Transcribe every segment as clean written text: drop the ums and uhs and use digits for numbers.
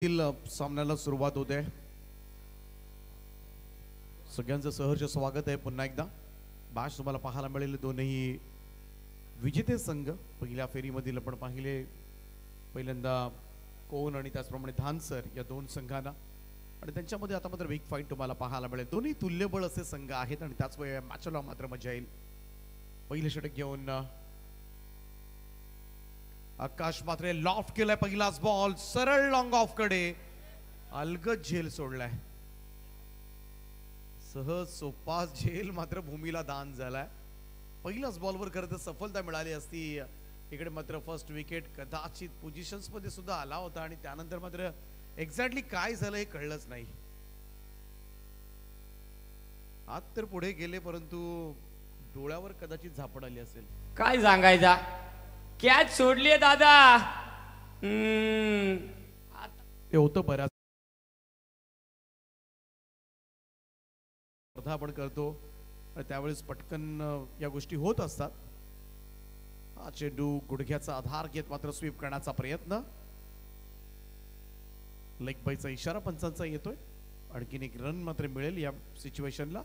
सामन्याला सुरुवात होते. सगळ्यांचं सहर्ष स्वागत आहे. पुन्हा एकदा मॅच तुम्हाला पाहायला मिळेल. दोनही विजेते संघ पहिल्या फेरीमधील आपण पाहिले. पहिल्यांदा कोण आणि त्याचप्रमाणे धानसर या दोन संघांना आणि त्यांच्यामध्ये आता मात्र बिग फाईट तुम्हाला पाहायला मिळेल. दोन्ही तुल्यबळ असे संघ आहेत आणि त्याच वेळी मॅचला मात्र मजा येईल. पहिले षटक घेऊन आकाश मात्रे लॉफ्ट केलाय. पहिलाच बॉल सरळ लॉंग ऑफ कडे अलगद झेल सोडलाय. सहज सोपा झेल मात्र भूमीला दान झालाय. पहिल्याच बॉलवर खरं तर सफलता मिळाली असती. इकडे मात्र फर्स्ट विकेट कदाचित पोझिशन्स मध्ये सुद्धा आला होता आणि त्यानंतर मात्र एक्झॅक्टली काय झालं हे कळलंच नाही. आत तर पुढे गेले परंतु डोळ्यावर कदाचित झापड आली असेल. काय सांगायचा. कॅच सोडली दादा. ते होतं बऱ्याच स्पर्धा आपण करतो त्यावेळेस पटकन या गोष्टी होत असतात. हा चेंडू गुडघ्याचा आधार घेत मात्र स्वीप करण्याचा प्रयत्न. लेग बायचा इशारा पंचांचा येतोय. आणखीन एक रन मात्र मिळेल या सिच्युएशनला.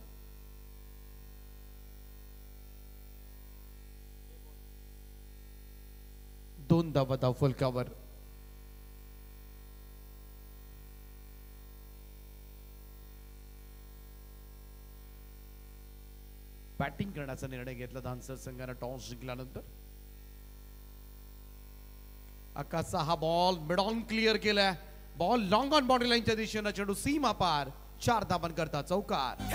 दोन धावा धाव फलकावर. बॅटिंग करण्याचा निर्णय घेतला धानसर संघाने टॉस जिंकल्यानंतर. आकाशचा हा बॉल मिड ऑन क्लिअर केलाय. बॉल लॉंग ऑन बाउंड्री लाईनच्या दिशेने चेंडू सीमा पार. 4 धावां करता चौकार.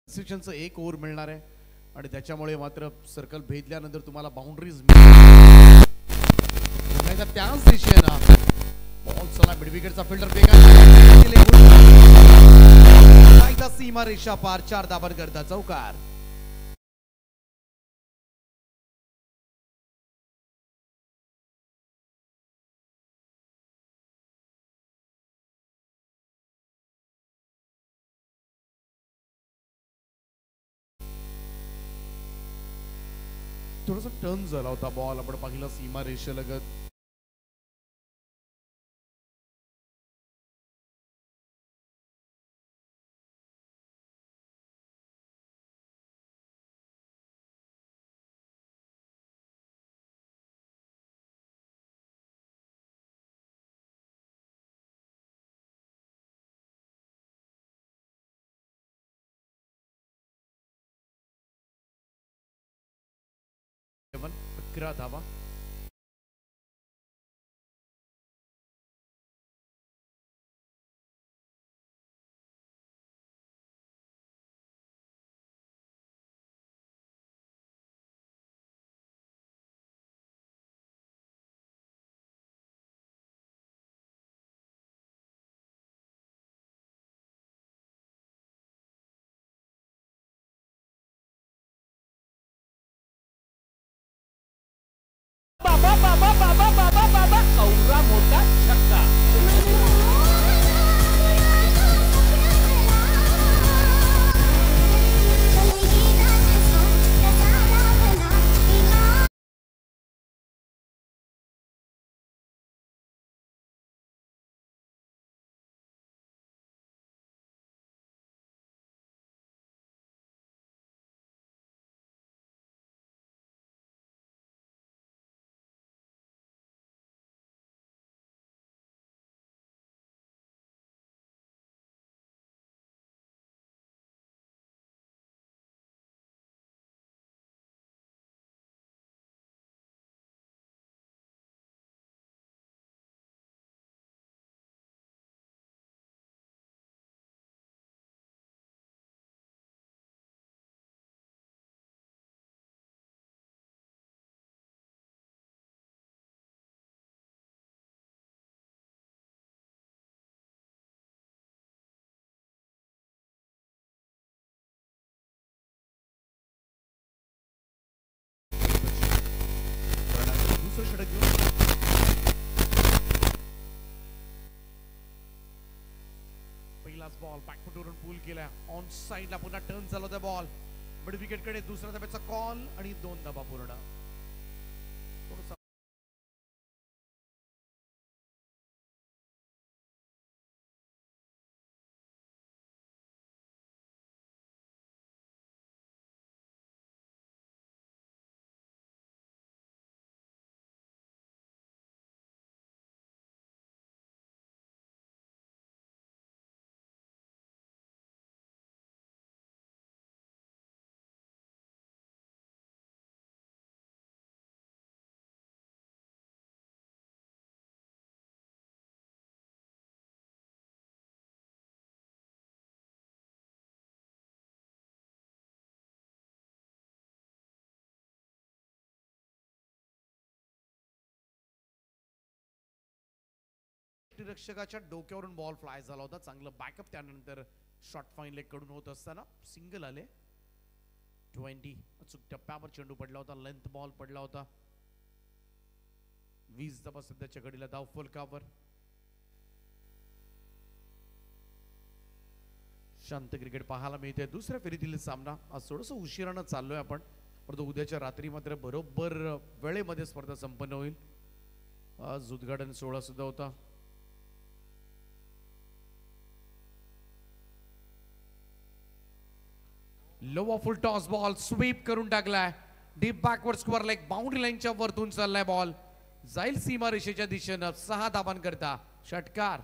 सेशनचं 1 ओव्हर मिळणार आहे आणि त्याच्यामुळे मात्र सर्कल भेदल्यानंतर तुम्हाला बाउंड्रीज त्याच दिशेनं बॉल चला मिड विकेटचा फिल्डर एकदा सीमा रेषा पार. 4 धावां करता चौकार. थोडासा टर्न झाला होता बॉल. आपण पाहिला सीमा रेषेलगत. धावा पहिलाच बॉल बॅकफुटवरून पूल केला ऑन साइडला पुन्हा टर्न झाला होता बॉल मिड विकेट कडे दुसऱ्या धाब्याचा कॉल आणि 2 धाबा पूर्ण थोडंसं रक्षकाच्या डोक्यावरून बॉल फ्लाय झाला होता चांगलं बॅकअप त्यानंतर शॉट फाईन लेग कडून होत असताना सिंगल आले 20 अचूक टप्प्यावर चेंडू पडला होता लेंथ बॉल पडला होता 20 धाबा सध्याच्या घडीला धाव फलकावर शांत क्रिकेट पाहायला मिळते दुसऱ्या फेरीतील सामना आज थोडस उशिरानं चाललोय आपण परंतु उद्याच्या रात्री मात्र बरोबर वेळेमध्ये स्पर्धा संपन्न होईल आज उद्घाटन सोहळा सुद्धा होता लो फुल टॉस बॉल स्वीप करून टाकलाय deep backward square leg boundary लाईनच्या वरतून चाललाय बॉल जाईल सीमा रेषेच्या दिशेनं 6 धाबांकरता षटकार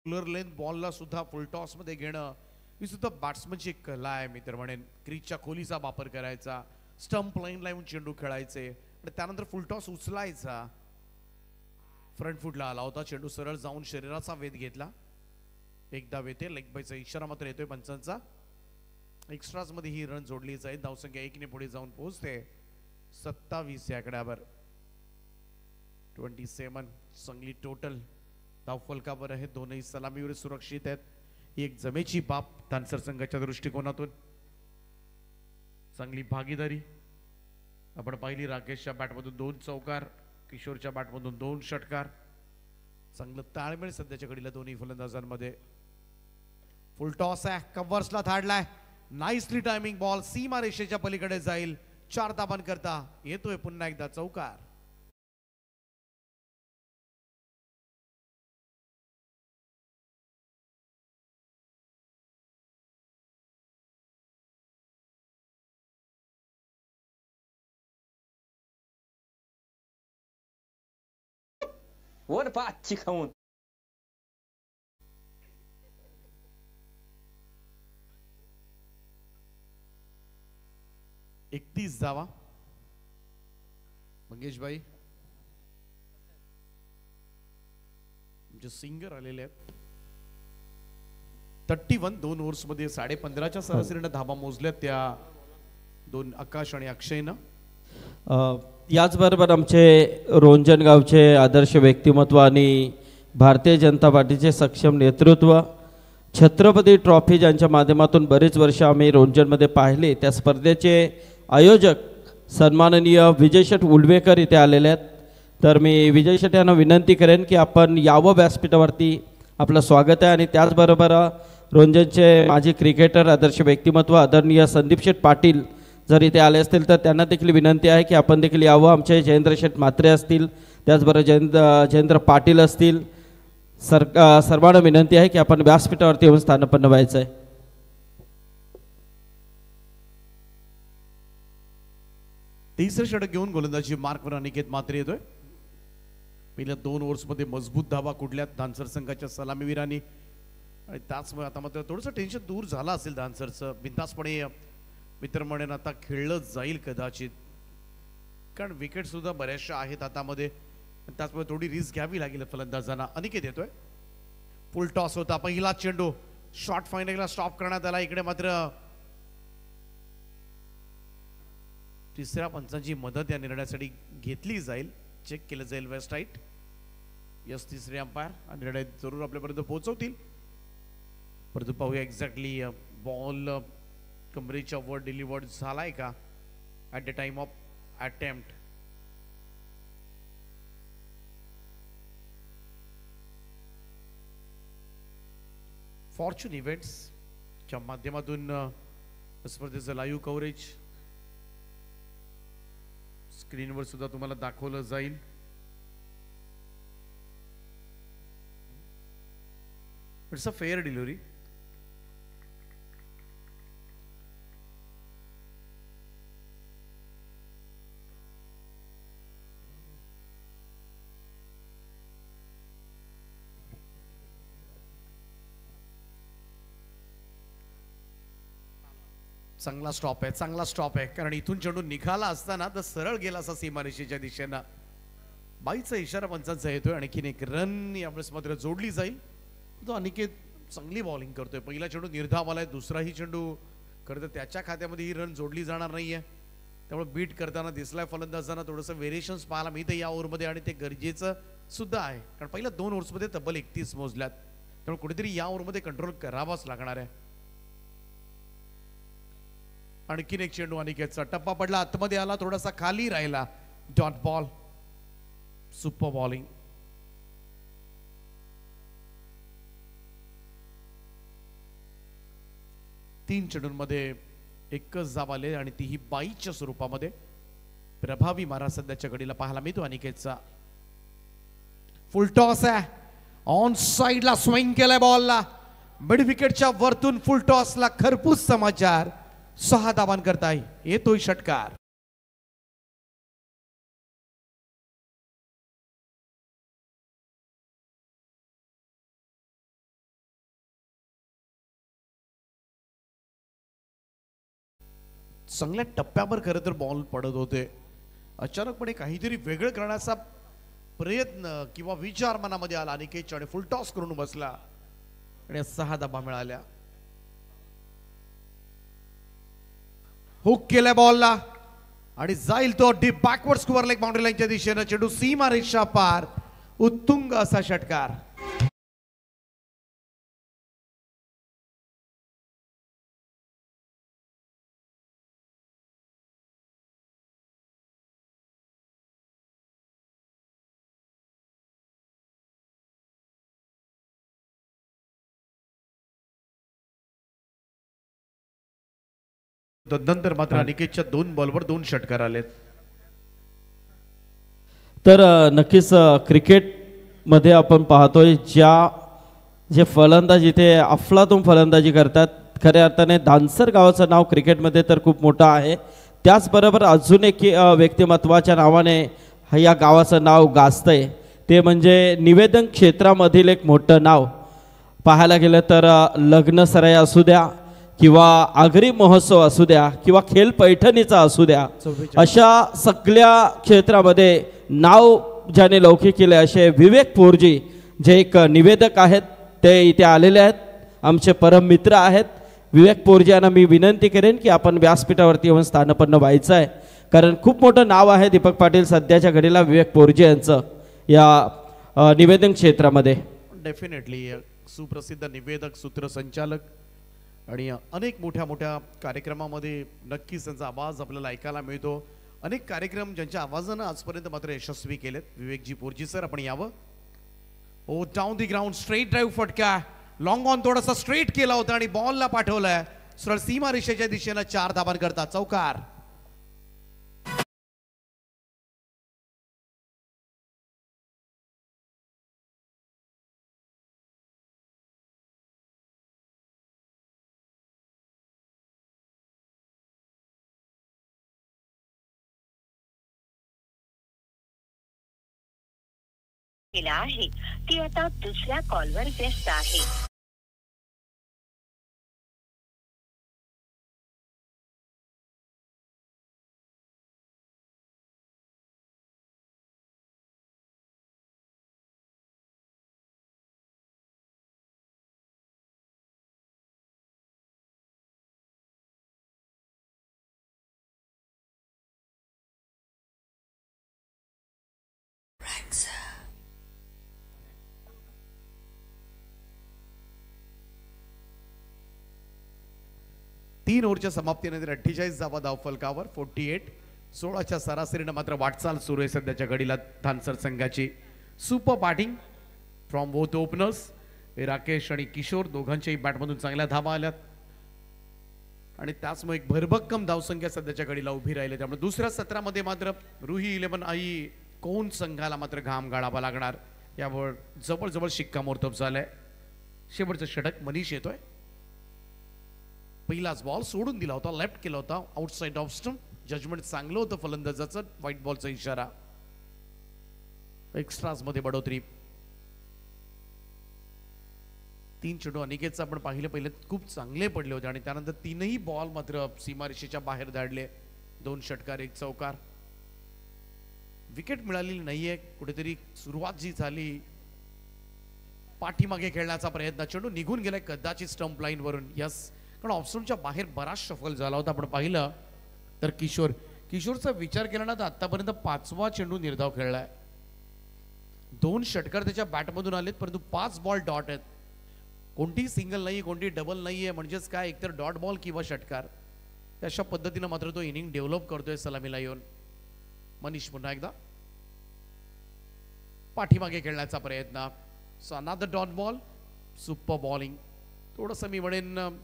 लेंथ बॉलला सुद्धा फुल टॉस मध्ये घेणं ही सुद्धा बॅट्समनची कला आहे मी तर म्हणेन क्रीजच्या खोलीचा वापर करायचा स्टंप लाईन लावून चेंडू खेळायचे आणि त्यानंतर फुल टॉस उचलायचा फ्रंट फुटला आला होता चेंडू सरळ जाऊन शरीराचा वेध घेतला एकदा येते लेग बायचा इशारा मात्र येतोय पंचांचा एक्स्ट्राज मध्ये ही रन जोडली जाईल धावसंख्या 1 ने पुढे जाऊन पोहोचते 27 या आकड्यावर 27 चांगली टोटल धाव फलकावर आहे दोनही सलामीवर सुरक्षित आहेत ही एक जमेची बाब धानसर संघाच्या दृष्टिकोनातून चांगली भागीदारी आपण पाहिली राकेशच्या बॅटमधून 2 चौकार किशोरच्या बॅटमधून 2 षटकार चांगलं ताळमेळ सध्याच्या घडीला दोन्ही फलंदाजांमध्ये फुल टॉस आहे कव्हर्सला धाडलाय नाईसली टायमिंग बॉल सीमा रेषेच्या पलीकडे जाईल 4 धाबांकरता येतोय पुन्हा एकदा चौकार वर पाचची खाऊन 31 धावा मंगेश भाई जे सिंगर आलेले आहेत 31 2 ओव्हर्स मध्ये 15.5च्या सरासरीने धाबा मोजल्या त्या 2 आकाश आणि अक्षयनं याचबरोबर आमचे रोंजन गावचे आदर्श व्यक्तिमत्व आणि भारतीय जनता पार्टीचे सक्षम नेतृत्व छत्रपती ट्रॉफी ज्यांच्या माध्यमातून बरेच वर्ष आम्ही रोंजनमध्ये पाहिले त्या स्पर्धेचे आयोजक सन्माननीय विजय शेठ उलवेकर इथे आलेले आहेत तर मी विजय शेठ यांना विनंती करेन की आपण यावं व्यासपीठावरती आपलं स्वागत आहे आणि त्याचबरोबर रोंजनचे माजी क्रिकेटर आदर्श व्यक्तिमत्व आदरणीय संदीप शेठ पाटील जर इथे आले असतील तर त्यांना देखील विनंती आहे की आपण देखील यावं आमचे जयेंद्र शेठ म्हात्रे असतील त्याचबरोबर जयेंद्र पाटील असतील सर्वांना विनंती आहे की आपण व्यासपीठावरती येऊन स्थानापन्न व्हायचं आहे तिसरं षटक घेऊन गोलंदाजी मार्कवर अनिकेत म्हात्रे येतोय पहिल्या 2 ओव्हर्समध्ये मजबूत धावा कुठल्यात धानसर संघाच्या सलामीवीरांनी आणि त्याचमुळे आता मात्र थोडंसं टेन्शन दूर झालं असेल धानसरचं बिनधास्तपणे मित्र म्हणेन आता खेळलं जाईल कदाचित कारण विकेट सुद्धा बऱ्याचशा आहेत हातामध्ये त्याचमुळे थोडी रिस्क घ्यावी लागेल फलंदाजांना अनिकेत येतोय फुल टॉस होता पहिला चेंडू शॉर्ट फायनलला स्टॉप करण्यात आला इकडे मात्र तिसऱ्या पंचांची मदत या निर्णयासाठी घेतली जाईल चेक केलं जाईल वेस्ट राईट यस तिसरे अंपायर हा निर्णय जरूर आपल्यापर्यंत पोहोचवतील परंतु पाहूया एक्झॅक्टली बॉल कमरेच्या वर डिलिव्हर्ड झालाय का at the time of attempt. Fortune इव्हेंट्सच्या माध्यमातून स्पर्धेचं लाईव्ह कव्हरेज स्क्रीनवर सुद्धा तुम्हाला दाखवलं जाईल. It's a fair delivery. चांगला स्टॉप आहे, चांगला स्टॉप आहे, कारण इथून चेंडू निघाला असताना तर सरळ गेला असा सीमारेषेच्या दिशेनं. बाईचा इशारा पंचांचा येतोय. आणखीन एक रन यावेळेस मात्र जोडली जाईल. तो अनिकेत चांगली बॉलिंग करतोय. पहिला चेंडू निर्धाव आलाय, दुसराही चेंडू खरं तर त्याच्या खात्यामध्ये ही रन जोडली जाणार नाहीये. त्यामुळे बीट करताना दिसलाय फलंदाजांना. थोडंसं व्हेरिएशन्स पाहायला मिळतं या ओव्हरमध्ये आणि ते गरजेचं सुद्धा आहे, कारण पहिल्या 2 ओव्हर्समध्ये तब्बल 31 मोजल्यात. त्यामुळे कुठेतरी या ओव्हरमध्ये कंट्रोल करावाच लागणार आहे. आणखीन एक चेंडू अनिकेतचा टप्पा पडला, आतमध्ये आला, थोडासा खाली राहिला. Dot ball. Super bowling. तीन चेंडूंमध्ये एकच धाव आले आणि तीही बाईच्या स्वरूपामध्ये. प्रभावी मारा सध्याच्या घडीला पाहायला मिळतो अनिकेतचा. फुल टॉस आहे, ऑन साइडला स्विंग केलाय बॉलला. मिड विकेटच्या वरतून फुल टॉसला खरपूस समाचार. 6 धावांकरता येतोय षटकार. चांगल्या टप्प्यावर खरं तर बॉल पडत होते. अचानकपणे काहीतरी वेगळं करण्याचा प्रयत्न किंवा विचार मनामध्ये आला अनिकेतच्या आणि फुल टॉस करून बसला आणि 6 धावा मिळाल्या. हुक केलाय बॉलला आणि जाईल तो deep backward square leg boundary लाईनच्या दिशेनं. चेंडू सीमा रेषा पार. उत्तुंग असा षटकार. तदनंतर मात्र अनिकेतच्या 2 बॉलवर 2 षटकार आलेत. तर नक्कीच क्रिकेटमध्ये आपण पाहतोय जे फलंदाज इथे अफलातून फलंदाजी करतात. खऱ्या अर्थाने दानसर गावाचं नाव क्रिकेटमध्ये तर खूप मोठं आहे. त्याचबरोबर अजून एक व्यक्तिमत्वाच्या नावाने या गावाचं नाव गाजतंय, ते म्हणजे निवेदन क्षेत्रामधील एक मोठं नाव. पाहायला गेलं तर लग्न सराई असू द्या किंवा आगरी महोत्सव असू द्या किंवा खेल पैठणीचा असू द्या, अशा सगळ्या क्षेत्रामध्ये नाव ज्याने लौकिक केले असे विवेक पोरजी जे एक निवेदक आहेत, ते इथे आलेले आहेत. आमचे परम मित्र आहेत. विवेक पोरजी यांना मी विनंती करेन की आपण व्यासपीठावरती येऊन स्थानपन्न व्हायचं आहे, कारण खूप मोठं नाव आहे दीपक पाटील सध्याच्या घडीला विवेक पोरजी यांचं या निवेदन क्षेत्रामध्ये. डेफिनेटली सुप्रसिद्ध निवेदक, सूत्रसंचालक आणि अनेक मोठ्या मोठ्या कार्यक्रमामध्ये नक्कीच त्यांचा आवाज आपल्याला ऐकायला मिळतो. अनेक कार्यक्रम ज्यांच्या आवाजानं आजपर्यंत मात्र यशस्वी केलेत. विवेकजी पोरजी सर, आपण यावं. Oh down the ground, straight drive फटका. लॉंग ऑन थोडासा स्ट्रेट केला होता आणि बॉलला पाठवलाय सरळ सीमा रेषेच्या दिशेनं. 4 धावांकरता चौकार. केला आहे ती आता दुसऱ्या कॉलवर व्यस्त आहे. 3 ओव्हरच्या समाप्तीनंतर 48 धावा धावफलकावर 48. 16च्या सरासरीनं मात्र वाटचाल सुरू आहे सध्याच्या घडीला थानसर संघाची. Super batting from both openers. Rakesh आणि किशोर दोघांच्याही बॅटमधून चांगल्या धावा आल्यात आणि त्याचमुळे एक भरभक्कम धावसंख्या सध्याच्या घडीला उभी राहिली. त्यामुळे दुसऱ्या सत्रामध्ये मात्र रुही 11 आई कोण संघाला मात्र घाम गाळावा लागणार यावर जवळजवळ शिक्कामोर्तब झालंय. शेवटचं षटक मनीष येतोय. पहिलाच बॉल सोडून दिला होता, लेफ्ट केला होता आउटसाइड ऑफ स्टंप. जजमेंट चांगलं होतं फलंदाजाचं. व्हाईट बॉलचा इशारा. एक्स्ट्राज मध्ये बढोतरी. 3 चेंडू अनिकेतचा आपण पाहिले पहिले खूप चांगले पडले होते आणि त्यानंतर 3ही बॉल मात्र सीमारेषेच्या बाहेर धाडले. 2 षटकार 1 चौकार. विकेट मिळालेली नाहीये. कुठेतरी सुरुवात जी झाली पाठीमागे खेळण्याचा प्रयत्न, चेंडू निघून गेलाय कदाचित स्टंप लाईन वरून. यस, कारण ऑप्शनच्या बाहेर बराच शफल झाला होता. आपण पाहिलं तर किशोरचा विचार केला ना तर आतापर्यंत 5वा चेंडू निर्धाव खेळलाय. 2 षटकार त्याच्या बॅटमधून आलेत परंतु 5 बॉल डॉट आहेत. कोणती सिंगल नाही, कोणती डबल नाहीये. म्हणजेच काय, एकतर डॉट बॉल किंवा षटकार. अशा पद्धतीने मात्र तो इनिंग डेव्हलप करतोय सलामीला येऊन. मनीष पुन्हा एकदा पाठीमागे खेळण्याचा प्रयत्न. So another dot ball. Super bowling. थोडंसं मी म्हणेन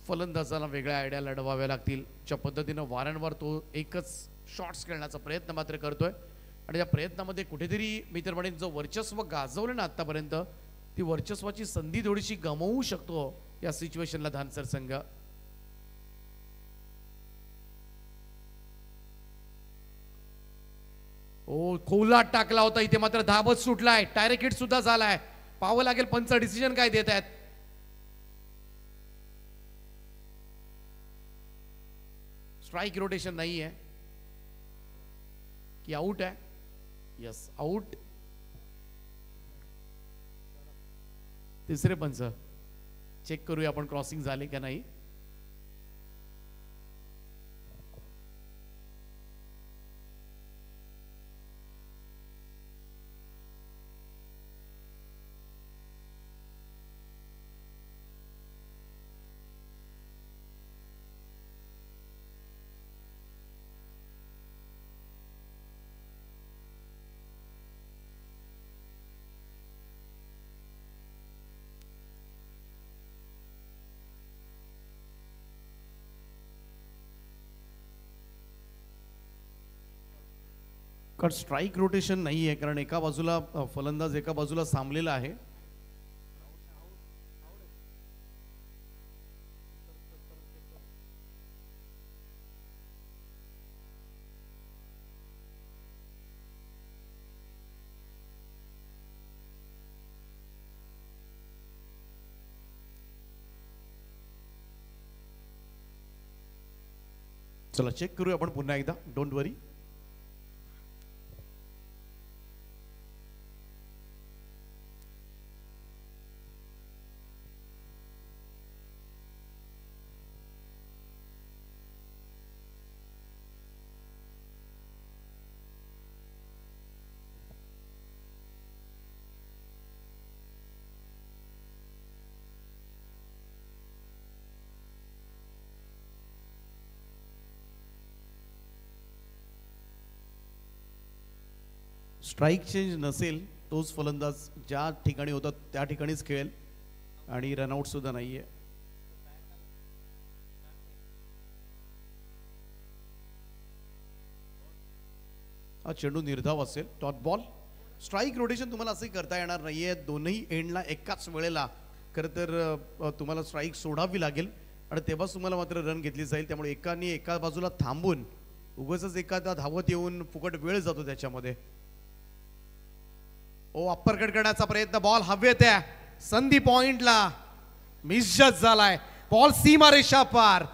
फलंदाजाला वेगळ्या आयडिया लढवाव्या लागतील. ज्या पद्धतीनं वारंवार तो एकच शॉट्स खेळण्याचा प्रयत्न मात्र करतोय आणि त्या प्रयत्नामध्ये कुठेतरी मी तर म्हणेन जो वर्चस्व गाजवलं ना आतापर्यंत ती वर्चस्वाची संधी थोडीशी गमावू शकतो या सिच्युएशनला धानसर संघ. ओ खोला टाकला होता इथे मात्र धाबत सुटलाय. डायरेक्ट हिट सुद्धा झालाय. पाहावं लागेल पंच डिसिजन काय देत आहेत. स्ट्राइक रोटेशन नहीं है कि आउट है. Yes, out. तिसरे पंच चेक करूया आपण क्रॉसिंग झाले का नाही. कारण स्ट्राइक रोटेशन नाही आहे, कारण एका बाजूला फलंदाज एका बाजूला सामलेला आहे. चला चेक करूया आपण पुन्हा एकदा. Don't worry. स्ट्राइक चेंज नसेल तोच फलंदाज ज्या ठिकाणी होता त्या ठिकाणीच खेळेल आणि रनआउट सुद्धा नाहीये. हा चेंडू निर्धाव असेल. Dot ball. स्ट्राइक रोटेशन तुम्हाला असंही करता येणार नाहीये. दोनही एंडला एकाच वेळेला खरं तर तुम्हाला स्ट्राइक सोडावी लागेल आणि तेव्हाच तुम्हाला मात्र रन घेतली जाईल. त्यामुळे एकाने एका बाजूला थांबून उगाचच एखादा धावत येऊन फुकट वेळ जातो त्याच्यामध्ये. ओ अप्पर कट करण्याचा प्रयत्न. बॉल हवेत आहे. संधी पॉइंटला मिसजज झालाय. बॉल सीमारेषा पार.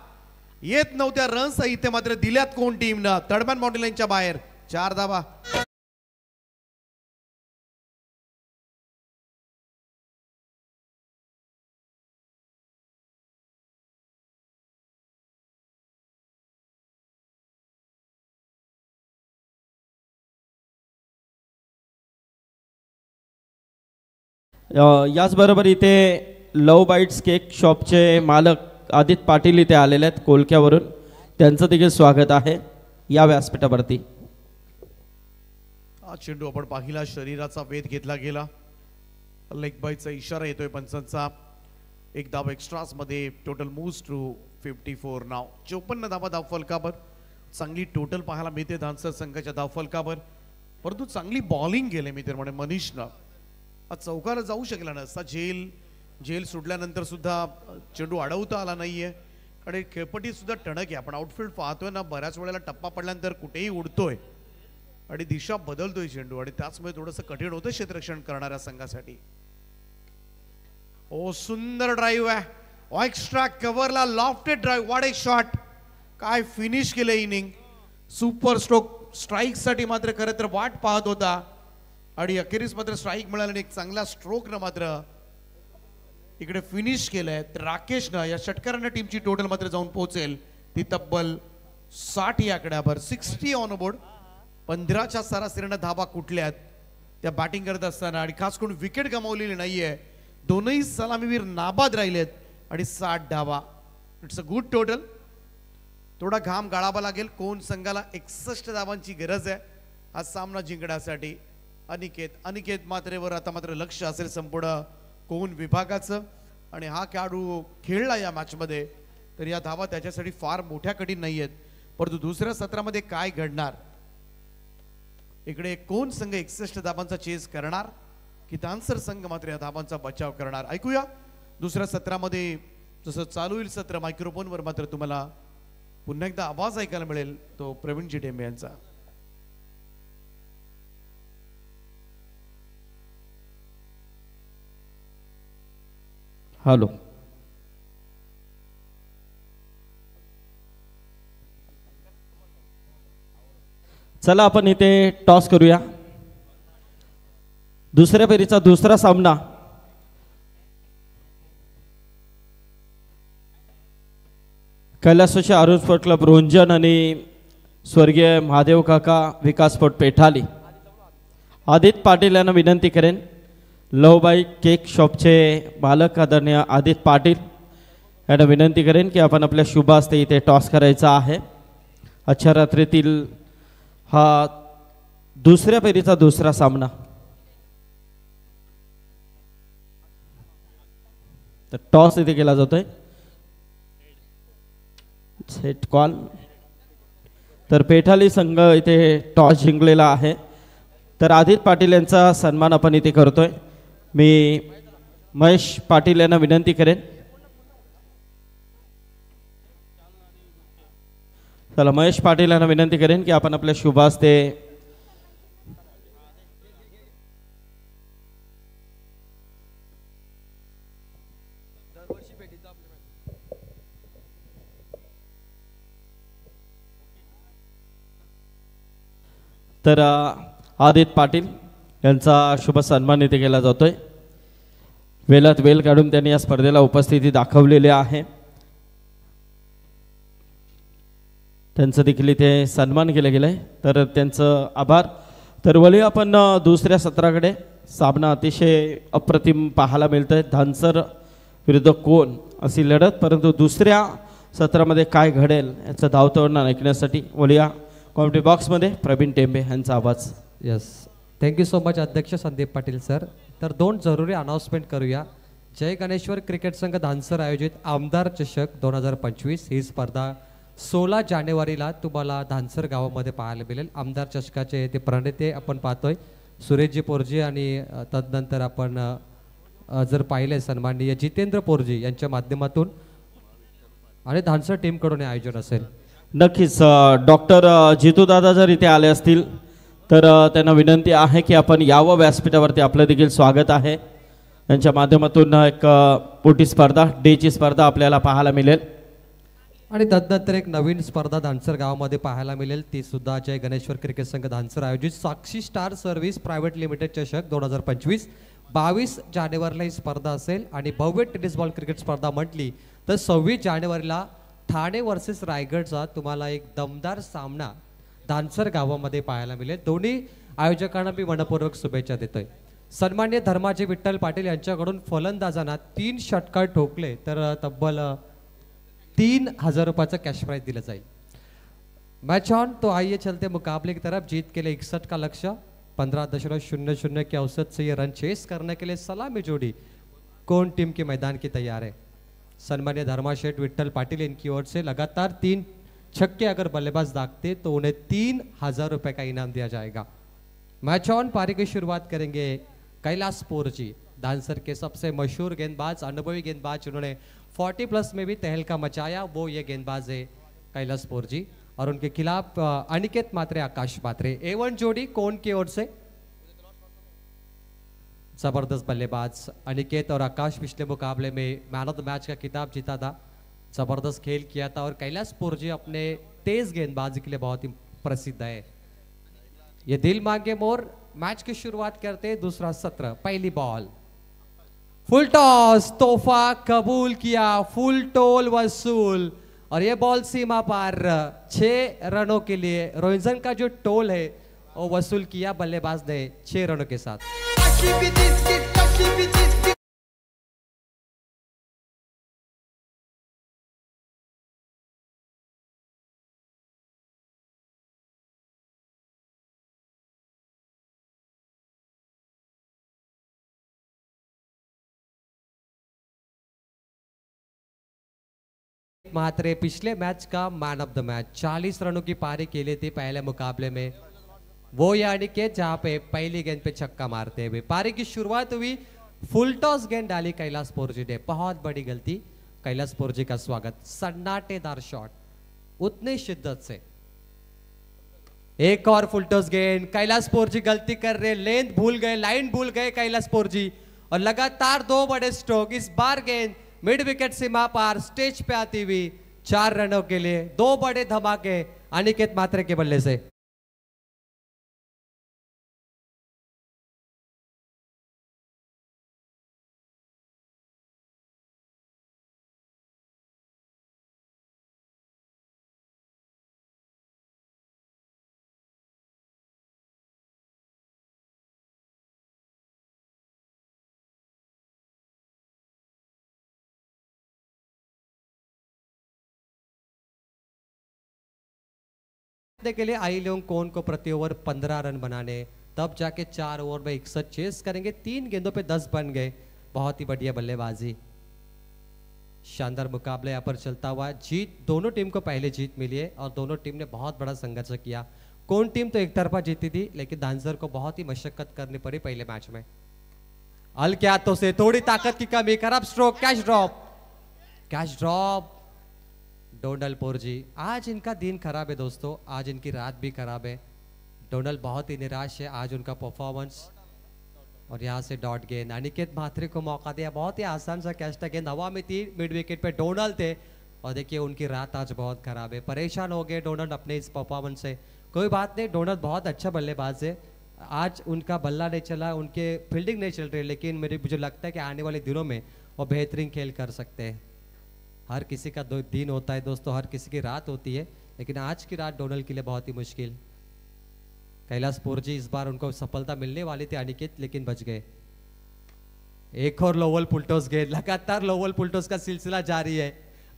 येत नव्हत्या रन्स इथे मात्र दिल्यात कोण टीमनं. तडमॅन बाउंड्री लाईनच्या बाहेर. 4 धावा. याचबरोबर इथे लव बाईट्स केक शॉपचे मालक आदित्य पाटील इथे आलेले आहेत कोलक्यावरून, त्यांचं देखील स्वागत आहे या व्यासपीठावरती. हा चेंडू आपण पाहिला, शरीराचा वेध घेतला गेला, लेग बायचा इशारा येतोय पंचांचा. एक धाव एक्स्ट्रास मध्ये, टोटल मूव्स टू 54 नाव. 54 धावा धावफलकावर. चांगली टोटल पाहायला मिळते धानसर संघाच्या धावफलकावर, परंतु चांगली बॉलिंग केली मी तर म्हणे मनीषनं. आज चौकाला जाऊ शकला नसता. झेल सुटल्यानंतर सुद्धा चेंडू अडवता आला नाहीये आणि खेळपट्टी सुद्धा टणक आहे. आपण आउटफील्ड पाहतोय ना, बऱ्याच वेळेला टप्पा पडल्यानंतर कुठेही उडतोय आणि दिशा बदलतोय चेंडू आणि त्याचमुळे थोडंसं कठीण होतं क्षेत्ररक्षण करणाऱ्या संघासाठी. ओ सुंदर ड्राईव्ह आहे, एक्स्ट्रा कव्हरला lofted drive, what a shot. काय फिनिश केलं इनिंग. Super stroke. स्ट्राईक साठी मात्र खरं तर वाट पाहत होता आणि अखेरीस मात्र स्ट्राईक मिळाला आणि एक चांगला स्ट्रोक न मात्र इकडे फिनिश केलंय. तर राकेशनं या षटकारांना टीमची टोटल मात्र जाऊन पोहोचेल ती तब्बल 60 या आकड्यावर. 60 ऑन बोर्ड. 15च्या सरासरीनं धावा कुठल्यात त्या बॅटिंग करत असताना आणि खास करून विकेट गमावलेली नाहीये. दोनही सलामीवीर नाबाद राहिलेत आणि 60 धावा. It's a good total. थोडा घाम गाळावा लागेल. कोण संघाला 61 धावांची गरज आहे हा सामना जिंकण्यासाठी. अनिकेत मात्रेवर आता मात्र लक्ष असेल संपूर्ण कोण विभागाचं आणि हा खेळाडू खेळला या मॅच मध्ये तर या धावा त्याच्यासाठी फार मोठ्या कठीण नाहीयेत. परंतु दुसऱ्या सत्रामध्ये काय घडणार, इकडे कोण संघ 61 धावांचा चेस करणार की धानसर संघ मात्र या धावांचा बचाव करणार, ऐकूया दुसऱ्या सत्रामध्ये. जसं चालू होईल सत्र मायक्रोफोनवर मात्र तुम्हाला पुन्हा एकदा आवाज ऐकायला मिळेल तो प्रवीणजी ढेंबे यांचा. हॅलो. चला आपण इथे टॉस करूया. दुसऱ्या फेरीचा दुसरा सामना कैलासवासी अरुण स्पोर्ट क्लब रोंजन आणि स्वर्गीय महादेव काका विकास स्पोर्ट पेठाली. आदित्य पाटील यांना विनंती करेन, लवबाई केक शॉपचे मालक आदरणीय आदित्य पाटील यांना विनंती करेन की आपण आपल्या शुभ हस्ते इथे टॉस करायचा आहे. आजच्या रात्रीतील हा दुसऱ्या फेरीचा दुसरा सामना. तर टॉस इथे केला जातोय. Set call. तर पेठाली संघ इथे टॉस जिंकलेला आहे. तर आदित्य पाटील यांचा सन्मान आपण इथे करतोय. मी महेश पाटील यांना विनंती करेन. चला महेश पाटील यांना विनंती करेन की आपण आपल्या शुभ हस्ते तर आदित्य पाटील यांचा शुभ सन्मान इथे केला जातोय. वेलात वेल काढून त्यांनी या स्पर्धेला उपस्थिती दाखवलेली आहे. त्यांचं देखील इथे सन्मान केलं गेलंय तर त्यांचं आभार. तर वळूया आपण दुसऱ्या सत्राकडे. सामना अतिशय अप्रतिम पाहायला मिळतंय. धानसर विरुद्ध कोण अशी लढत, परंतु दुसऱ्या सत्रामध्ये काय घडेल याचं धावतवर्ण ऐकण्यासाठी वळूया कॉमेंट्री बॉक्समध्ये प्रवीण टेंबे यांचा आवाज. यस, थँक्यू सो मच अध्यक्ष संदीप पाटील सर. तर दोन जरुरी अनाउन्समेंट करूया. जय गणेश्वर क्रिकेट संघ धानसर आयोजित आमदार चषक 2025 ही स्पर्धा 16 जानेवारीला तुम्हाला धानसर गावामध्ये पाहायला मिळेल. आमदार चषकाचे ते प्रणेते आपण पाहतोय सुरेशजी पोरजी आणि तदनंतर आपण जर पाहिले सन्माननीय जितेंद्र पोरजी यांच्या माध्यमातून आणि धानसर टीमकडून हे आयोजन असेल. नक्कीच डॉक्टर जितूदादा जर इथे आले असतील तर त्यांना विनंती आहे की आपण यावं व्यासपीठावरती. आपलं देखील स्वागत आहे. त्यांच्या माध्यमातून एक मोठी स्पर्धा, डेची स्पर्धा आपल्याला पाहायला मिळेल. आणि तदनंतर एक नवीन स्पर्धा धानसर गावामध्ये पाहायला मिळेल. ती सुद्धा जय गणेश्वर क्रिकेट संघ धानसर आयोजित साक्षी स्टार सर्व्हिस प्रायव्हेट लिमिटेड चषक 2025 22 जानेवारीला ही स्पर्धा असेल. आणि भव्य टेनिस बॉल क्रिकेट स्पर्धा म्हटली तर 26 जानेवारीला ठाणे वर्सेस रायगडचा तुम्हाला एक दमदार सामना धानसर गावामध्ये पाहायला मिळेल. दोन्ही आयोजकांना मी मनपूर्वक शुभेच्छा देतोय. सन्मान्य धर्माजी विठ्ठल पाटील यांच्याकडून फलंदाजांना 3 षटकार ठोकले तर तब्बल ₹3000 कैश प्राइज दिला जाएगी। Match on. तो आइए चलते मुकाबले की तरफ। जीत के लिए 61 का लक्ष्य, 15.00 के औसत से ये रन चेस करने के लिए सलामी जोड़ी कौन टीम के मैदान की तैयार है। सन्मान्य धर्माशेठ विट्ठल पाटिल इनकी ओर से लगातार 3 छक्के अगर बल्लेबाज दागते तो उन्हें ₹3000 का इनाम दिया जाएगा। Match on. पारी की शुरुआत करेंगे कैलाशपुर जी, दांसर के सबसे मशहूर गेंदबाज, अनुभवी गेंदबाज, उन्होंने 40+ में भी तहलका मचाया, वो ये गेंदबाज है कैलाशपुर जी। और उनके खिलाफ अनिकेत मात्रे, आकाश मात्रे। A1 जोड़ी कौन की ओर से। जबरदस्त बल्लेबाज अनिकेत और आकाश पिछले मुकाबले में मैन ऑफ द मैच का खिताब जीता था, जबरदस्त खेल किया था। और कैलाशपुर जी अपने तेज गेंदबाजी के लिए बहुत ही प्रसिद्ध है। ये दिल मांगे मोर। मैच की शुरुआत करते हैं दूसरा सत्र। पहली बॉल, फुल टॉस, तोहफा कबूल किया, फुल टोल वसूल। और ये बॉल सीमा पार 6 रनों के लिए रोहिंटन का जो टोल है वो वसूल किया बल्लेबाज ने 6 रनों के साथ। मात्रे पिछले मैच का मैन ऑफ द मैच, 40 रनों की पारी खेली थी पहले मुकाबले में, वो यानी कि जहां पे पहली गेंद पे छक्का मारते हुए पारी की शुरुआत हुई। फुल टॉस गेंद डाली कैलाशपुर जी ने, बहुत बड़ी गलती। कैलाशपुर जी का स्वागत, सन्नाटेदार शॉट, उतनी शिद्दत से। एक और फुल टॉस गेंद, कैलाशपुर जी गलती कर रहे, लेंथ भूल गए, लाइन भूल गए कैलाशपुर जी। और लगातार 2 बड़े स्ट्रोक, इस बार गेंद मिड विकेट सीमा पार स्टेज पे आती हुई 4 रनों के लिए 2 बड़े धमाके अनिकेत मात्रे के बल्ले से। के लिए आई लोग कौन को प्रति ओवर 15 रन बनाने, तब जाके 4 ओवर में 61 चेस करेंगे। 3 गेंदों पे 10 बन गए, बहुत ही बढ़िया बल्लेबाजी, शानदार मुकाबला यहाँ पर चलता हुआ। जीत दोनों टीम को पहले जीत मिली है और दोनों टीम ने बहुत बड़ा संघर्ष किया। कौन टीम तो एक तरफा जीती थी, लेकिन डांसर को बहुत ही मशक्कत करनी पड़ी पहले मैच में। हल्के हाथों से, थोड़ी ताकत की कमी, खराब stroke, catch drop, catch drop. डोनाल्डपुर जी, आज इनका दिन खराब है दोस्तों, आज इनकी रात भी खराब है। डोनाल्ड बहुत ही निराश है आज उनका परफॉर्मेंस। और यहाँ से डॉट गेंद, अनिकेत मात्रे को मौका दिया, बहुत ही आसान सा कैच था, गेंद हवा में थी, मिड विकेट पे डोनाल्ड थे। और देखिए उनकी रात आज बहुत खराब है, परेशान हो गए डोनाल्ड अपने इस परफॉर्मेंस से। कोई बात नहीं, डोनाल्ड बहुत अच्छा बल्लेबाज है, आज उनका बल्ला नहीं चला, उनके फील्डिंग नहीं चल रही, लेकिन मुझे लगता है कि आने वाले दिनों में वो बेहतरीन खेल कर सकते हैं। हर किसी का दिन होता है दोस्तों, हर किसी की रात होती है, लेकिन आज की रात डोनाल्ड के लिए बहुत ही मुश्किल। कैलाशपुर जी, इस बार उनको सफलता मिलने वाली थी अनिकेत, लेकिन बच गए। एक और लोवल पुलटोस गेंद, लगातार लोवल पुलटोस का सिलसिला जारी है।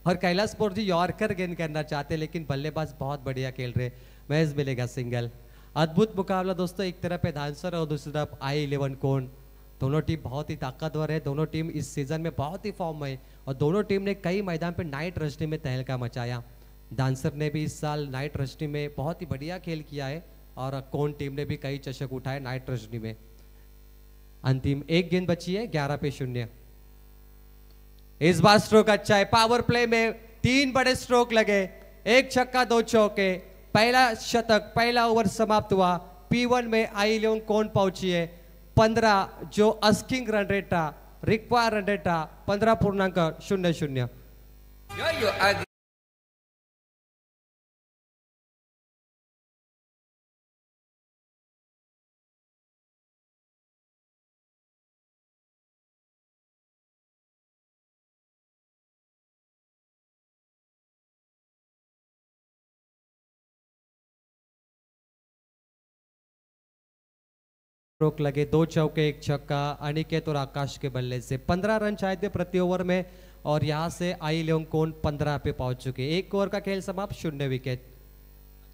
और कैलाशपुर जी यॉर्कर गेंद करना चाहते, लेकिन बल्लेबाज बहुत बढ़िया खेल रहे, मैच मिलेगा सिंगल। अद्भुत मुकाबला दोस्तों, एक तरफ है धांसर और दूसरी तरफ I11 कौन। दोनों टीम बहुत ही ताकतवर है, दोनों टीम इस सीजन में बहुत ही फॉर्म में, और दोनों टीम ने कई मैदान पे नाइट रजनी में तहलका मचाया। डांसर ने भी इस साल नाइट रजनी में बहुत ही बढ़िया खेल किया है, और कौन टीम ने भी कई चषक उठाए नाइट रजनी में। अंतिम एक गेंद बची है, 11 पे 0। इस बार स्ट्रोक अच्छा है, पावर प्ले में 3 बड़े स्ट्रोक लगे, 1 छक्का 2 चौके, पहला शतक, पहला ओवर समाप्त हुआ। P1 में I11 कौन पहुंची है 15, जो अस्किंग रन रेट था, रिक्वायर रन रेट था 15.00। रोक लगे, 2 चौके 1 छक्का अनिकेत और आकाश के बल्ले से 15 रन चाहे थे प्रति ओवर में और यहाँ से आई लेंकोन 15 पे पहुंच चुके। 1 ओवर का खेल समाप्त, 0 विकेट।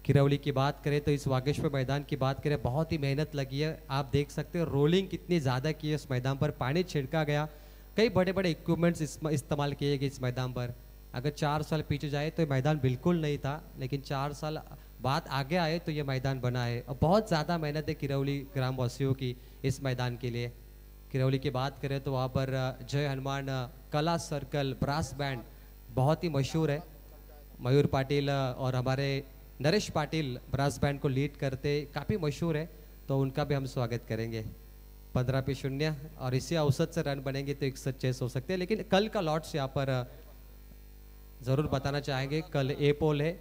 किरौली की बात करें तो इस वागेश्वर मैदान की बात करें, बहुत ही मेहनत लगी है। आप देख सकते हो रोलिंग कितनी ज़्यादा की है इस मैदान पर, पानी छिड़का गया, कई बड़े बड़े इक्विपमेंट्स इस्तेमाल किए गए इस मैदान पर। अगर 4 साल पीछे जाए तो ये मैदान बिल्कुल नहीं था, लेकिन 4 साल बाद आगे आए तो ये मैदान बना है और बहुत ज़्यादा मेहनत है किरौली ग्रामवासियों की इस मैदान के लिए। किरौली की बात करें तो वहाँ पर जय हनुमान कला सर्कल ब्रास बैंड बहुत ही मशहूर है। मयूर पाटिल और हमारे नरेश पाटिल ब्रास बैंड को लीड करते, काफ़ी मशहूर है, तो उनका भी हम स्वागत करेंगे। 15 पे 0 और इसी औसत से रन बनेंगे तो 106 हो सकते हैं। लेकिन कल का लॉट्स यहाँ पर ज़रूर बताना चाहेंगे, कल ए पोल है,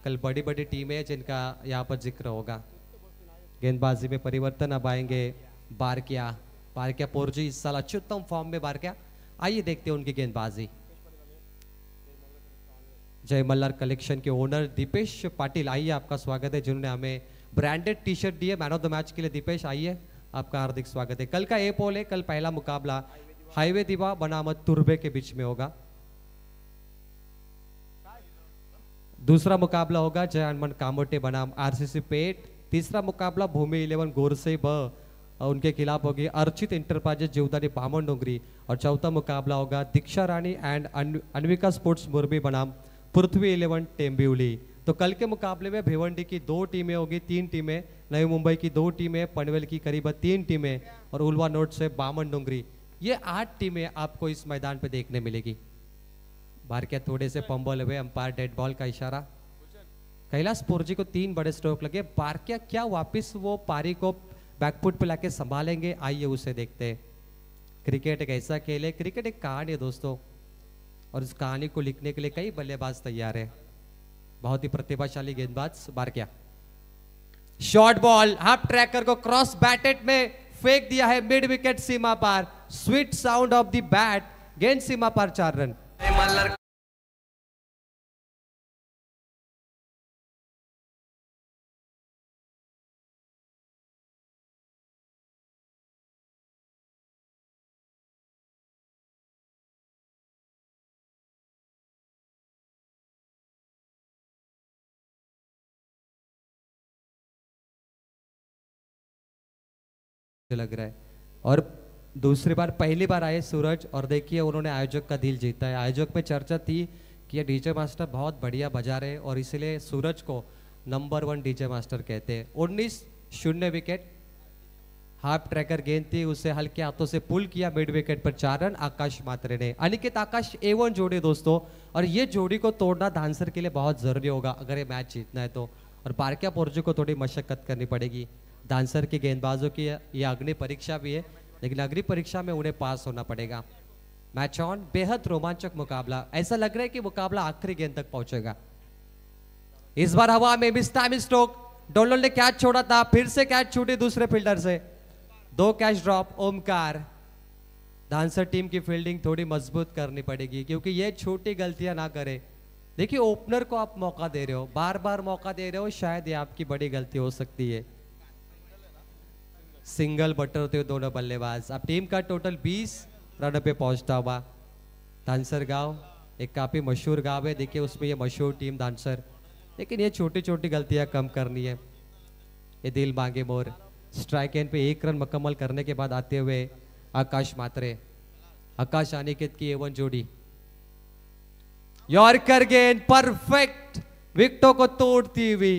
कल बड़ी बड़ी टीमें है जिनका यहाँ पर जिक्र होगा। गेंदबाजी में परिवर्तन अब आएंगे। बारकिया पोरजी इस साल अत्युत्तम फॉर्म में बारकिया, आइए देखते हैं उनकी गेंदबाजी। जय मल्हार कलेक्शन के ओनर दीपेश पाटिल, आइए आपका स्वागत है, जिन्होंने हमें ब्रांडेड टी शर्ट दी है मैन ऑफ द मैच के लिए। दीपेश आइए, आपका हार्दिक स्वागत है। कल का ए पोल है, कल पहला मुकाबला हाईवे दीवा बनाम तुर्बे के बीच में होगा। दूसरा मुकाबला होगा जय हनुमान कामोटे बनाम आरसीसी पेट। तीसरा मुकाबला भूमि 11 गोरसे ब उनके खिलाफ होगी अर्चित इंटरप्राइजेस जीवदानी बामन डोंगरी। और चौथा मुकाबला होगा दीक्षा रानी एंड अन्विका स्पोर्ट्स मुरबी बनाम पृथ्वी 11 टेम्बिवली। तो कल के मुकाबले में भिवंडी की 2 टीमें होगी, 3 टीमें, नई मुंबई की 2 टीमें, पनवेल की करीब 3 टीमें और उल्वा नोट से बामन डोंगरी, ये 8 टीमें आपको इस मैदान पे देखने मिलेगी। बारकिया थोड़े से पंबल हुए, अंपायर डेड बॉल का इशारा। कैलाश पोरजी को 3 बड़े स्ट्रोक लगे। बारकिया क्या वापस वो पारी को बैकफुट पे लाके संभालेंगे, आइए उसे देखते हैं। क्रिकेट एक ऐसा खेल है, क्रिकेट एक कहानी है दोस्तों, और इस कहानी को लिखने के लिए कई बल्लेबाज तैयार है। बहुत ही प्रतिभाशाली गेंदबाज बारकिया। शॉर्ट बॉल हाफ ट्रैकर को क्रॉस बैटेड में फेंक दिया है मिड विकेट सीमा पार। Sweet sound of the bat, गेंद सीमा पार, 4 रन। लग रहा है और दूसरी बार पहली बार आए सूरज और देखिए उन्होंने आयोजक का दिल जीता है। आयोजक में चर्चा थी कि ये डीजे मास्टर बहुत बढ़िया बजा रहे और इसलिए सूरज को नंबर 1 डीजे मास्टर कहते हैं। 19-0 विकेट, हाफ ट्रैकर गेंद थी, उसे हल्के हाथों से पुल किया मिड विकेट पर 4 रन आकाश मात्रे ने। अनिकेत आकाश A1 जोड़ी दोस्तों, और ये जोड़ी को तोड़ना धांसर के लिए बहुत जरूरी होगा अगर ये मैच जीतना है तो। और बारकिया पोरजी को थोड़ी मशक्कत करनी पड़ेगी। धांसर के गेंदबाजों की ये अग्नि परीक्षा भी है, लेकिन अग्नि परीक्षा में उन्हें पास होना पड़ेगा। मैच ऑन, बेहद रोमांचक मुकाबला, ऐसा लग रहा है कि मुकाबला आखिरी गेंद तक पहुंचेगा। इस बार हवा में मिस टाइम स्ट्रोक, डोलन ने कैच छोड़ा था, फिर से कैच छूटी दूसरे फील्डर से, 2 कैच ड्रॉप। ओमकार, धांसर टीम की फील्डिंग थोड़ी मजबूत करनी पड़ेगी क्योंकि ये छोटी गलतियां ना करे। देखिए ओपनर को आप मौका दे रहे हो, बार बार मौका दे रहे हो, शायद ये आपकी बड़ी गलती हो सकती है। सिंगल बटर होते हुए दोनों बल्लेबाज। अब टीम का टोटल 20 रन पे पहुंचता हुआ। धांसर गांव एक काफी मशहूर गांव है, देखिए उसमें ये मशहूर टीम धांसर, लेकिन ये छोटी छोटी गलतियां कम करनी है। ये दिल मांगे मोर। स्ट्राइक एंड पे 1 रन मुकम्मल करने के बाद आते हुए आकाश मात्रे। आकाश अनिकेत की A1 जोड़ी, यॉर्कर गेंद परफेक्ट, विकेटों को तोड़ती हुई,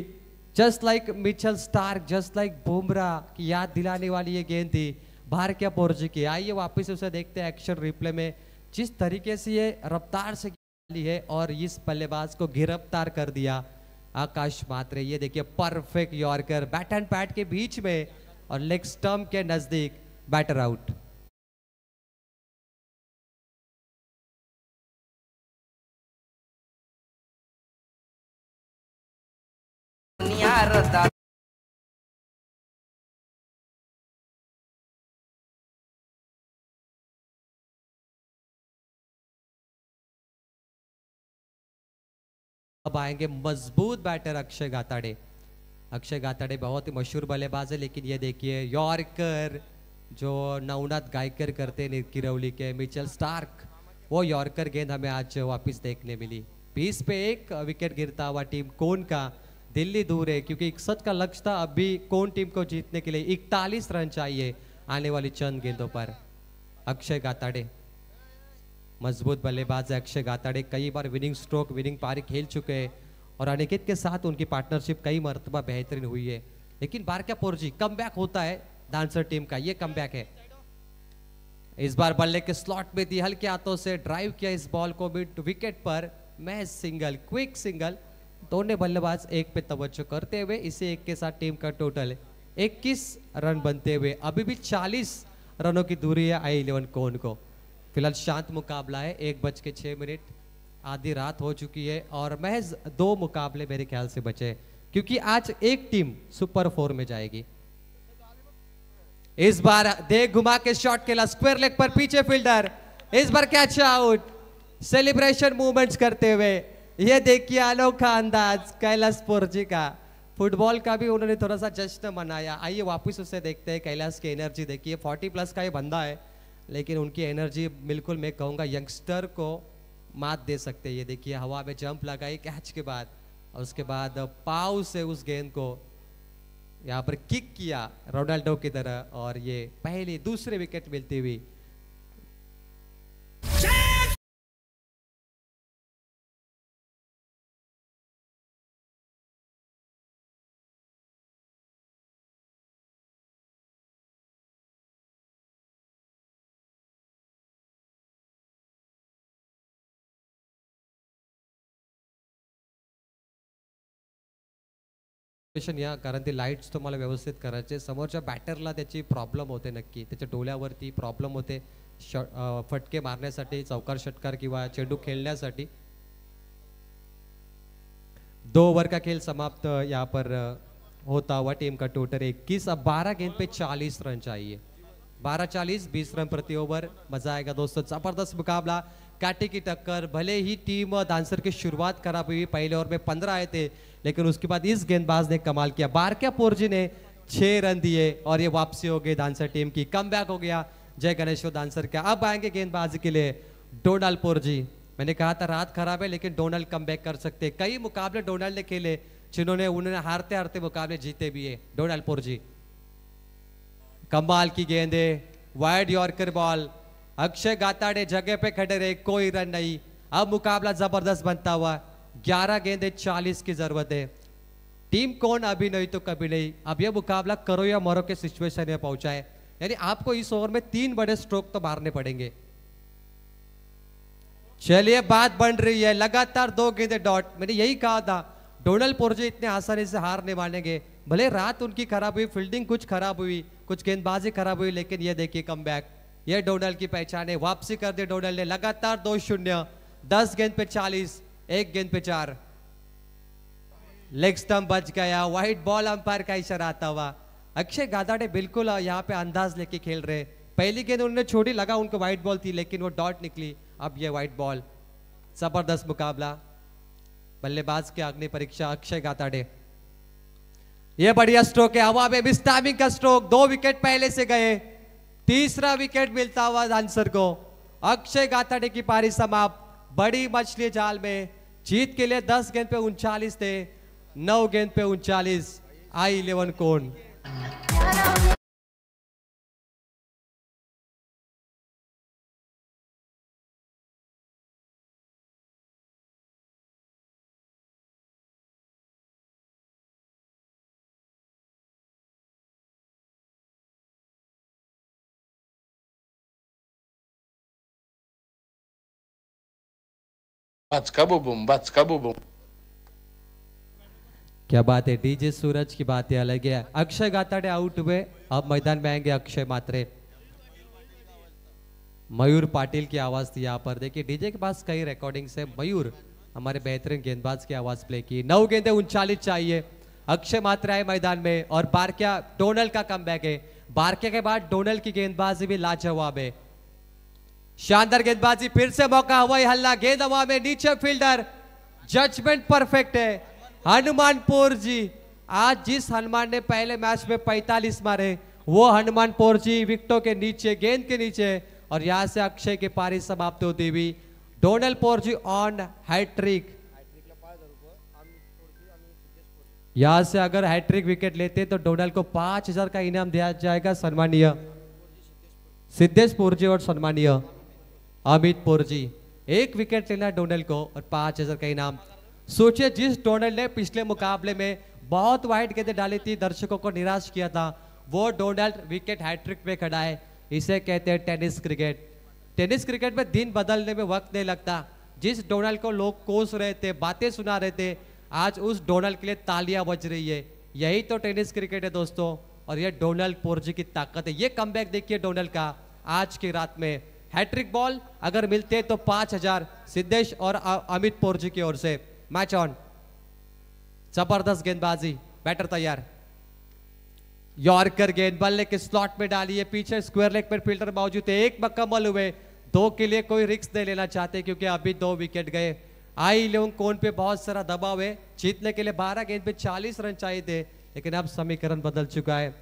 just like Mitchell Starc, just like Bumrah की याद दिलाने वाली ये गेंद थी बारकिया पोरजी की। आइए वापस उसे देखते हैं एक्शन रिप्ले में, जिस तरीके से ये रफ्तार से डाली है और इस बल्लेबाज को गिरफ्तार कर दिया आकाश मात्रे। ये देखिए perfect yorker bat and pad के बीच में और लेग स्टंप के नजदीक, बैटर आउट। अब आएंगे मजबूत बैटर अक्षय गाताड़े। अक्षय गाताड़े बहुत ही मशहूर बल्लेबाज है, लेकिन ये देखिए यॉर्कर जो नवनाथ गायकर करते किरौली के मिचेल स्टार्क, वो यॉर्कर गेंद हमें आज वापस देखने मिली। 20 पे 1 विकेट गिरता हुआ टीम कोन का। दिल्ली दूर है क्योंकि 61 का लक्ष्य था। अभी कोन टीम को जीतने के लिए 41 रन चाहिए आने वाली चंद गेंदों पर। अक्षय गाताड़े मजबूत बल्लेबाज है। अक्षय गाताड़े कई बार विनिंग स्ट्रोक, विनिंग पारी खेल चुके हैं और अनिकेत के साथ उनकी पार्टनरशिप कई मरतबा बेहतरीन हुई है। लेकिन बारकापुर जी कमबैक होता है डांसर टीम का, ये कमबैक है। इस बार बल्ले के स्लॉट में दी, हल्के हाथों से ड्राइव किया इस बॉल को मिड विकेट पर। महज सिंगल, क्विक सिंगल। दोनों बल्लेबाज एक पे तवज्जो करते हुए इसे एक के साथ टीम का टोटल 21 रन बनते हुए अभी भी 40 रनों की दूरी है I-11 कोन को। फिलहाल शांत मुकाबला है। 1:06, आधी रात हो चुकी है और महज 2 मुकाबले मेरे ख्याल से बचे क्योंकि आज एक टीम सुपर 4 में जाएगी। इस बार देख घुमा के शॉट खेला स्क्वायर लेग पर, पीछे फील्डर, इस बार कैच आउट। सेलिब्रेशन मूवमेंट्स करते हुए ये देखिए अनोखा अंदाज कैलाशपुर जी का। फुटबॉल का भी उन्होंने थोड़ा सा जश्न मनाया। आइए वापस उसे देखते हैं। कैलाश की एनर्जी देखिए, 40+ का ये बंदा है लेकिन उनकी एनर्जी बिल्कुल मैं कहूँगा यंगस्टर को मात दे सकते हैं। ये देखिए हवा में जंप लगाई कैच के बाद और उसके बाद पाव से उस गेंद को यहाँ पर किक किया रोनाल्डो की तरह और ये पहली दूसरे विकेट मिलती हुई। या कारण ते लाईट्स तुम्हाला व्यवस्थित करायचे। समोरच्या बॅटरला त्याची प्रॉब्लेम होते, नक्की त्याच्या डोल्यावरती प्रॉब्लेम होते फटके मारण्यासाठी, चौकार षटकार किंवा चेंडू खेलण्यासाठी। 2 ओवर का खेल समाप्त यहाँ पर होता हुआ। टीम का टोटल 21। अब 12 गेंद पे 40 रन चाहिए। 12-40, 20 रन प्रति ओवर। मजा आएगा दोस्तों, जबरदस्त मुकाबला, काटे की टक्कर। भले ही टीम डांसर की शुरुआत खराब हुई, पहले ओवर में 15 आए थे लेकिन उसके बाद इस गेंदबाज ने कमाल किया। बारकापुर जी ने 6 रन दिए और ये वापसी हो गई डांसर टीम की। कमबैक हो गया जय गणेश्वर डांसर का। अब आएंगे गेंदबाजी के लिए डोनाल्डपुर जी। मैंने कहा था रात खराब है लेकिन डोनाल्ड कमबैक कर सकते। कई मुकाबले डोनाल्ड ने खेले जिन्होंने उन्होंने हारते हारते मुकाबले जीते भी है। डोनाल्डपुर जी कमाल की गेंदे, वाइड यॉर्कर बॉल। अक्षय गाताड़े जगह पे खड़े रहे, कोई रन नहीं। अब मुकाबला जबरदस्त बनता हुआ। 11 गेंदे 40 की जरूरत है। टीम कौन अभी नहीं तो कभी नहीं। अब यह मुकाबला करो या मरो के सिचुएशन में पहुंचा है, यानी आपको इस ओवर में 3 बड़े स्ट्रोक तो मारने पड़ेंगे। चलिए बात बन रही है, लगातार 2 गेंदे डॉट। मैंने यही कहा था डोनाल्डपुर जी इतने आसानी से हार नहीं मानेंगे। भले रात उनकी खराब हुई, फील्डिंग कुछ खराब हुई, कुछ गेंदबाजी खराब हुई, लेकिन ये देखिए कमबैक, ये डोनाल्ड की पहचान है। वापसी कर दी डोनाल्ड ने, लगातार 2-0। 10 गेंद पे 40, 1 गेंद पे 4। लेग स्टंप बच गया, व्हाइट बॉल अंपायर का इशारा आता हुआ। अक्षय गाताड़े बिल्कुल यहाँ पे अंदाज लेके खेल रहे। पहली गेंद उन्होंने छोड़ी, लगा उनको व्हाइट बॉल थी लेकिन वो डॉट निकली। अब ये व्हाइट बॉल। जबरदस्त मुकाबला, बल्लेबाज के अग्नि परीक्षा अक्षय गाताड़े। ये बढ़िया स्ट्रोक है, हवा में मिस टाइमिंग का स्ट्रोक। 2 विकेट पहले से गए, तीसरा विकेट मिलता हुआ आंसर को। अक्षय गाताड़े की पारी समाप्त। बड़ी मछली जाल में। जीत के लिए 10 गेंद पे 39 थे, 9 गेंद पे 39। I-11 कोन। क्या बात है, डीजे सूरज की बात अलग है। अक्षय गाताड़े आउट हुए। अब मैदान में आएंगे अक्षय मात्रे। मयूर पाटिल की आवाज थी यहाँ पर। देखिए डीजे के पास कई रिकॉर्डिंग्स है। मयूर हमारे बेहतरीन गेंदबाज की आवाज प्ले की। 9 गेंदे 39 चाहिए। अक्षय मात्रा है मैदान में और बारका डोनाल्ड का कमबैक है। बारके के बाद डोनाल्ड की गेंदबाजी भी लाजवाब है। शानदार गेंदबाजी, फिर से मौका, हवाई हल्ला, गेंद हवा में, नीचे फील्डर, जजमेंट परफेक्ट है। हनुमानपुर जी आज जिस हनुमान ने पहले मैच में 45 मारे वो हनुमान पोरजी विकेटों के नीचे, गेंद के नीचे, और यहां से अक्षय की पारी समाप्त होती हुई डोनाल्ड पोरजी ऑन हैट्रिक। यहां से अगर हैट्रिक विकेट लेते तो डोनाल्ड को 5000 का इनाम दिया जाएगा, सम्मानीय सिद्धेश पोरजी और सम्मानीय अमित पोरजी। एक विकेट लेना डोनाल्ड को और 5000 का इनाम। सोचिए, जिस डोनाल्ड ने पिछले मुकाबले में बहुत वाइड गेंदें डाली थी, दर्शकों को निराश किया था, वो डोनाल्ड विकेट हैट्रिक में खड़ा है। इसे कहते हैं टेनिस क्रिकेट। टेनिस क्रिकेट में दिन बदलने में वक्त नहीं लगता। जिस डोनाल्ड को लोग कोस रहे थे, बातें सुना रहे थे, आज उस डोनाल्ड के लिए तालियां बज रही है। यही तो टेनिस क्रिकेट है दोस्तों, और ये डोनाल्ड पोरजी की ताकत है। ये कमबैक देखिए डोनाल्ड का आज की रात में। हैट्रिक बॉल अगर मिलते तो 5000 सिद्धेश और अमित पोरजी की ओर से। Match on. जबरदस्त गेंदबाजी, बैटर तैयार। यॉर्कर गेंद बल्ले के स्लॉट में डाली है, पीछे स्क्वायर लेग पर फील्डर मौजूद है। एक मुकम्मल हुए, 2 के लिए कोई रिस्क नहीं लेना चाहते क्योंकि अभी 2 विकेट गए। आई लेवन कोन पे बहुत सारा दबाव है। जीतने के लिए 12 गेंद पे 40 रन चाहिए थे, लेकिन अब समीकरण बदल चुका है।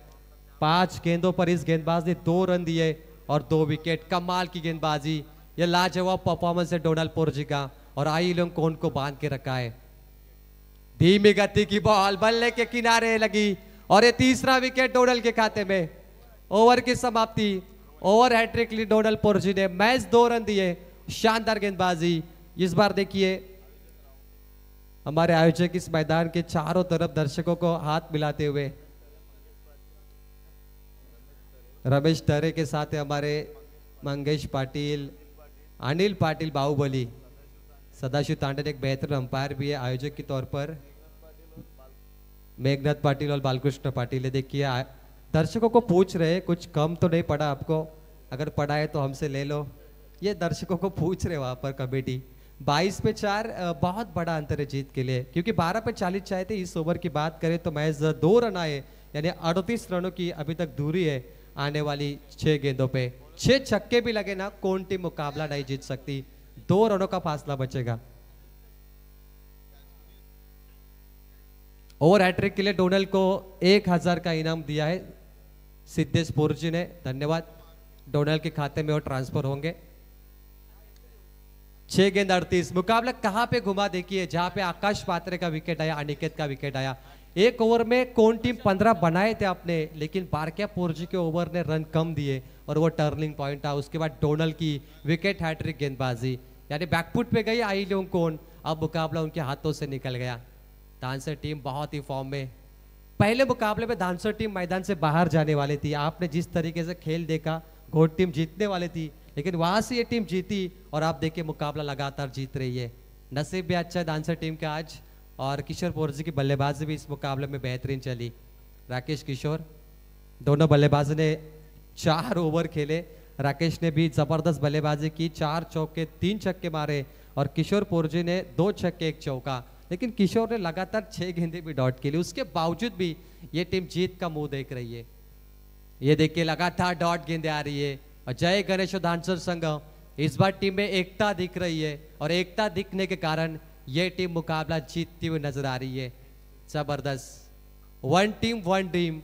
5 गेंदों पर इस गेंदबाज ने 2 रन दिए और 2 विकेट। कमाल की गेंदबाजी, यह लाजवाब परफॉर्मेंस है डोनाल्ड पोरजी का, और आई लेवन कोन को बांध के रखा है। धीमी गति की बॉल बल्ले के किनारे लगी और ये तीसरा विकेट डोनाल्ड के खाते में। ओवर की समाप्ति, ओवर हैट्रिक ली डोनाल्ड पोरजी ने। मैच 2 रन दिए, शानदार गेंदबाजी। इस बार देखिए हमारे आयोजक इस मैदान के चारों तरफ दर्शकों को हाथ मिलाते हुए। रमेश टरे के साथ है हमारे मंगेश पाटिल, अनिल पाटिल बाहुबली, सदाशिव तांडन एक बेहतर अंपायर भी है आयोजक के तौर पर, मेघनाथ पाटिल और बालकृष्ण पाटिल। देखिए दर्शकों को पूछ रहे कुछ कम तो नहीं पड़ा आपको, अगर पड़ा है तो हमसे ले लो। ये दर्शकों को पूछ रहे वहां पर कमेटी। 22 पे 4 बहुत बड़ा अंतर है जीत के लिए, क्योंकि 12 पे 40 चाहे थे। इस ओवर की बात करें तो मैच 2 रन आए, यानी 38 रनों की अभी तक दूरी है आने वाली 6 गेंदों पे। 6 छक्के भी लगे ना, कौन टीम मुकाबला नहीं जीत सकती। 2 रनों का फासला बचेगा। ओवर हैट्रिक के लिए डोनाल्ड को 1000 का इनाम दिया है सिद्धेश पोरजी ने। धन्यवाद। डोनाल्ड के खाते में और ट्रांसफर होंगे। 6 गेंद 38। मुकाबला कहां पे घुमा देखिए, जहां पे आकाश पात्रे का विकेट आया, अनिकेत का विकेट आया। एक ओवर में कौन टीम 15 बनाए थे आपने, लेकिन बारकिया पोरजी के ओवर ने रन कम दिए और वो टर्निंग पॉइंट था। उसके बाद डोनाल्ड की विकेट हैट्रिक गेंदबाजी, यानी बैकफुट पे गई आई लेवन कोन। अब मुकाबला उनके हाथों से निकल गया। धानसर टीम बहुत ही फॉर्म में। पहले मुकाबले में धानसर टीम मैदान से बाहर जाने वाली थी। आपने जिस तरीके से खेल देखा, घोट टीम जीतने वाली थी, लेकिन वहां से ये टीम जीती और आप देखिए मुकाबला लगातार जीत रही है। नसीब भी अच्छा है धानसर टीम का आज, और किशोर पोरजी की बल्लेबाजी भी इस मुकाबले में बेहतरीन चली। राकेश किशोर दोनों बल्लेबाजों ने 4 ओवर खेले। राकेश ने भी जबरदस्त बल्लेबाजी की, 4 चौके 3 छक्के मारे, और किशोर पोरजी ने 2 छक्के 1 चौका। लेकिन किशोर ने लगातार 6 गेंदें भी डॉट के लिए। उसके बावजूद भी ये टीम जीत का मुंह देख रही है। ये देखिए लगातार डॉट गेंदें आ रही है। और जय गणेश धानसर संघ, इस बार टीम में एकता दिख रही है, और एकता दिखने के कारण ये टीम मुकाबला जीतती हुई नजर आ रही है। जबरदस्त। 1 टीम 1 ड्रीम।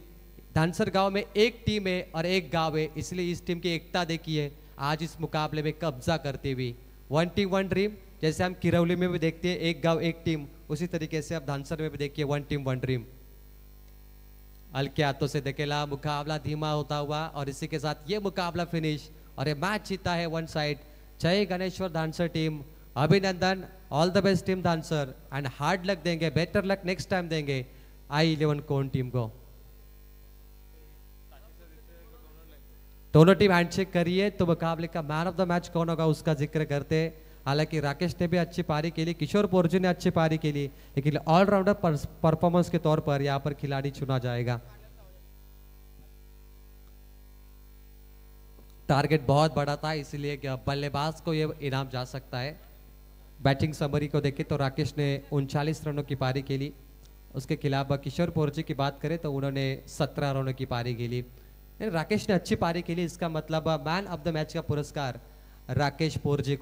धानसर गांव में 1 टीम है और 1 गांव है, इसलिए इस टीम की एकता देखिए आज इस मुकाबले में कब्जा करते हुए। 1 टीम 1 ड्रीम, जैसे हम किरौली में भी देखते हैं 1 गांव 1 टीम, उसी तरीके से आप धानसर में भी देखिए 1 टीम 1 ड्रीम। हल्के हाथों से धकेला, मुकाबला धीमा होता हुआ, और इसी के साथ ये मुकाबला फिनिश, और ये मैच जीता है 1 साइड। जय गणेश्वर धानसर टीम, अभिनंदन, all the best team Dhansar, and hard luck देंगे, बेटर लक नेक्स्ट टाइम देंगे I11 कोन टीम को। दोनों टीम हैंडशेक करिए तो मुकाबले का मैन ऑफ द मैच कौन होगा उसका जिक्र करते हैं। हालांकि राकेश ने भी अच्छी पारी के लिए, किशोर पोरजी ने अच्छी पारी के लिए, लेकिन ऑलराउंडर परफॉर्मेंस के तौर पर यहां पर खिलाड़ी चुना जाएगा। टारगेट बहुत बड़ा था, इसलिए बल्लेबाज को यह इनाम जा सकता है। बैटिंग समरी को देखें तो राकेश ने 39 रनों की पारी खेली। उसके खिलाफ किशोर पोरजी की बात करें तो उन्होंने 17 रनों की पारी खेली। राकेश ने अच्छी पारी खेली, इसका मतलब मैन ऑफ द मैच का पुरस्कार राकेश पोरजी